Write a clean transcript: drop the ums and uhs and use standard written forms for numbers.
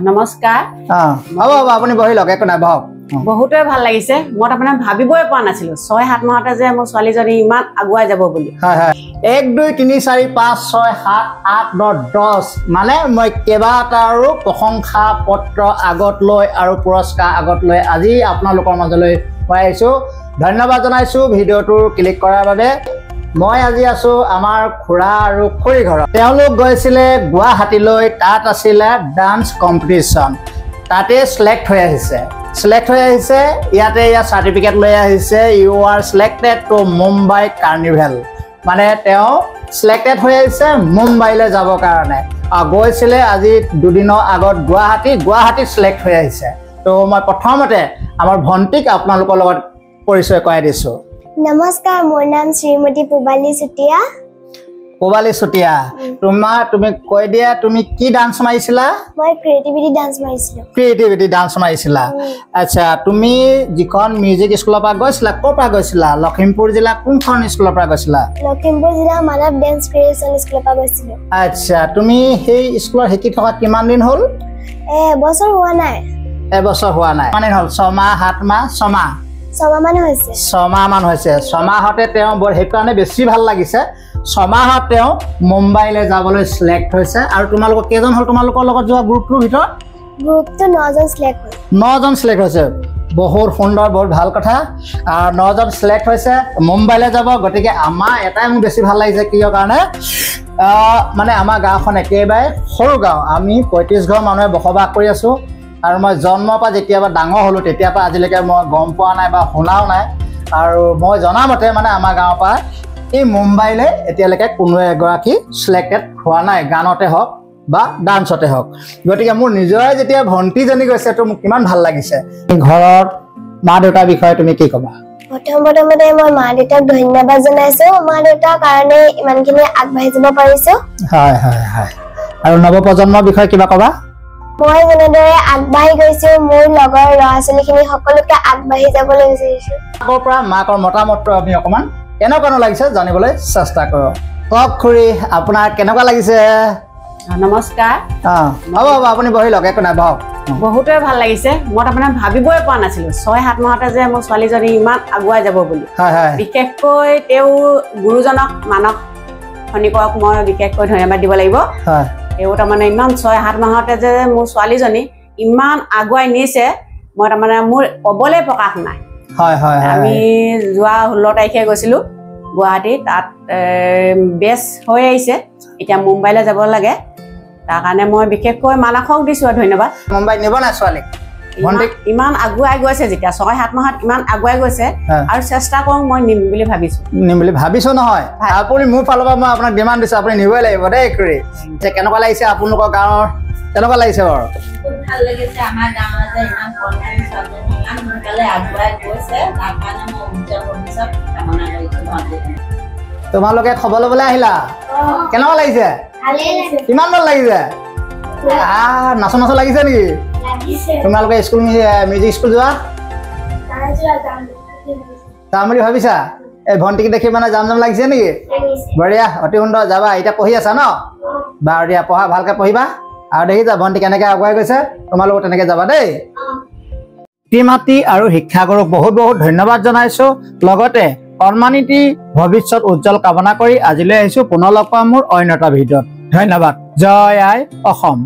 নমস্কাৰ হ'ব আপুনি বহি লওক একো নাই বহক বহুতে ভাল লাগিছে মই তাৰমানে ভাবিবই পৰা নাছিলো 6-7 মাহতে যে মোৰ ছোৱালীজনী ইমান আগুৱাই যাব বুলি হয় হয় 1 2 3 4 5 6 7 8 9 10 মানে মই কেবাটাৰো প্ৰশংসা পত্ৰ আগত লৈ আৰু পুৰস্কাৰ আগত লৈ আজি আপোনালোকৰ মাজলৈ পাইছো ধন্যবাদ জনাইছো ভিডিওটো ক্লিক কৰাৰ বাবে মই আজি আছো আমাৰ খুৰা আৰু খুৰী ঘৰত তেওঁলোক গৈছিলে গুৱাহাটীলৈ তাত আছিল ডান্স কম্পিটিশন তাতে সিলেক্ট হৈ আহিছে ইয়াতে ইয়া সাৰ্টিফিকেট লৈ আহিছে you are selected to Mumbai carnival মানে তেওঁ সিলেক্টেড হৈ আহিছে মুম্বাইলৈ যাব কাৰণে গৈছিলে আজি দুদিনৰ আগত গুৱাহাটী সিলেক্ট হৈ আহিছে তো মই প্ৰথমতে আমাৰ ভণ্টিক আপোনালোকৰ লগত পৰিচয় কৰাই দিছো নমস্কাৰ মোৰ নাম শ্ৰীমতী পুবালী চুটিয়া তুমি কৈ দিয়া তুমি কি ডান্স মাৰিছিলা মই ক্ৰিয়েটিভিটি ডান্স মাৰিছিলা আচ্ছা তুমি যিখন মিউজিক স্কুলৰ পৰা গৈছিলা ক'ৰ পৰা গৈছিলা লখিমপুৰ জিলা কোনখন স্কুলৰ পৰা গৈছিলা লখিমপুৰ জিলা মানৱ ডান্স ক্ৰিয়েচন স্কুলৰ পৰা গৈছিলো আচ্ছা তুমি সেই স্কুলত শিকি থকা কিমান দিন হ'ল এবছৰ হোৱা নাই মানে হ'ল 6 মাহ 7 মাহ 6 মাহ 6 মান হৈছে 6 মাহতে তেওঁ বৰ সেইকাৰণে বেছি ভাল লাগিছে 6 মাহত তেওঁ মুম্বাইলৈ যাবলৈ সিলেক্ট হৈছে আৰু তোমালোকৰ কেইজন হ'ল তোমালোকৰ লগত যোৱা গ্ৰুপটোৰ ভিতৰত গ্ৰুপটো 9 জন সিলেক্ট হৈছে বহুত সুন্দৰ বহুত ভাল কথা 9 জন সিলেক্ট হৈছে মুম্বাইলৈ যাব গতিকে আমাৰ এটাই মোক বেছি ভাল লাগিছে কিয় কাৰণে মানে আমাৰ গাঁওখন একেবাৰে সৰু গাঁও আমি 35 ঘৰ মানুহে বসবাস কৰি আছো আৰু মই জন্মৰ পৰা যেতিয়াবা ডাঙৰ হলো তেতিয়াৰ পৰা আজিলৈকে মই গম পোৱা নাই বা শুনাও নাই আৰু মই জনামতে মানে আমাৰ গাঁৱৰ পৰা এই মুম্বাইলৈ এতিয়ালৈকে কোনো এগৰাকী সিলেক্টেড হোৱা নাই গানতে হওক বা ডান্সতে হওক গতিকে মোৰ নিজৰে যেতিয়া ভণ্টিজনী গৈছে তো মোক কিমান ভাল লাগিছে ঘৰৰ মা দেউতাৰ বিষয়ে তুমি কি ক'বা প্ৰথমতে মই মা দেউতাক ধন্যবাদ জনাইছো মা দেউতাৰ কাৰণে ইমানখিনি আগবাঢ়ি যাব পাৰিছো হয় হয় হয় আৰু নৱপ্ৰজন্মৰ বিষয়ে কিবা ক'বা মই যেনেদৰে আগবাঢ়ি গৈছো মোৰ লগৰ ল'ৰা-ছোৱালীখিনি সকলোকে আগবাঢ়ি যাবলৈ বিচাৰিছো আগৰ পৰা মাকৰ মতামতটো আমি অকমান কেনেকুৱা লাগিছে জানিবলৈ চেষ্টা কৰক কওক খুৰী আপোনাৰ কেনেকুৱা লাগিছে নমস্কাৰ হ'ব আপুনি বহি লওক একো নাই বহক বহুতে ভাল লাগিছে মই তাৰমানে ভাবিবই পৰা নাছিলো 6-7 মাহতে যে মোৰ ছোৱালীজনী ইমান আগুৱাই যাব বুলি বিশেষকৈ তেওঁ গুৰুজনক মানৱ খনিকক মই বিশেষকৈ ধন্যবাদ দিব লাগিব তেওঁ তাৰমানে ইমান 6-7 মাহতে যে মোৰ ছোৱালীজনী ইমান আগুৱাই নিছে মই তাৰমানে মোৰ ক'বলৈ প্ৰকাশ নাই আমি যোৱা 16 তাৰিখে গৈছিলো গুৱাহাটী তাত বেছ হৈ আহিছে এতিয়া মুম্বাইলৈ যাব লাগে তাৰ কাৰণে মই বিশেষকৈ মানসক দিছো ধন্যবাদ মুম্বাই নিব না ছোৱালীক ইমান আগুৱাই গৈছে যেতিয়া 6-7 মাহত ইমান আগুৱাই গৈছে আৰু চেষ্টা কৰোঁ মই নিম বুলি ভাবিছো নহয় আপুনি মোৰ ফালৰ পৰা মই আপোনাক ডিমাণ্ড দিছো আপুনি নিবই লাগিব দেই খুৰী যে কেনেকুৱা লাগিছে আপোনালোকৰ গাঁৱৰ কেনেকুৱা লাগিছে বাৰু ভাল লাগিছে আমাৰ গাঁৱৰ যে ইমান কনফিডেন্স আছে ইমান সোনকালে আগুৱাই গৈছে তাৰ কাৰণে মই উজ্জ্বল ভৱিষ্যত কামনা কৰিছো তোমালোকে খবৰ ল'বলৈ আহিলা কেনেকুৱা লাগিছে কিমান ভাল লাগিছে নাচো লাগিছে নেকি তোমালোকে স্কুল মিউজিক স্কুল যোৱা যাম বুলি ভাবিছা এই ভণ্টিক দেখি মানে যাম লাগিছে নেকি বঢ়িয়া অতি সুন্দৰ যাবা এতিয়া পঢ়ি আছা ন বাৰু দিয়া পঢ়া ভালকৈ পঢ়িবা আৰু দেখিছা ভণ্টি কেনেকৈ আগুৱাই গৈছে তোমালোক তেনেকৈ যাবা দেই পিতৃ-মাতৃ আৰু শিক্ষাগুৰুক বহুত বহুত ধন্যবাদ জনাইছো লগতে কৰ্মানীতি ভৱিষ্যত উজ্জ্বল কামনা কৰি আজিলৈ আহিছো পুনৰ লগ পাম মোৰ অন্য এটা ভিডিঅ'ত ধন্যবাদ জয় আই অসম।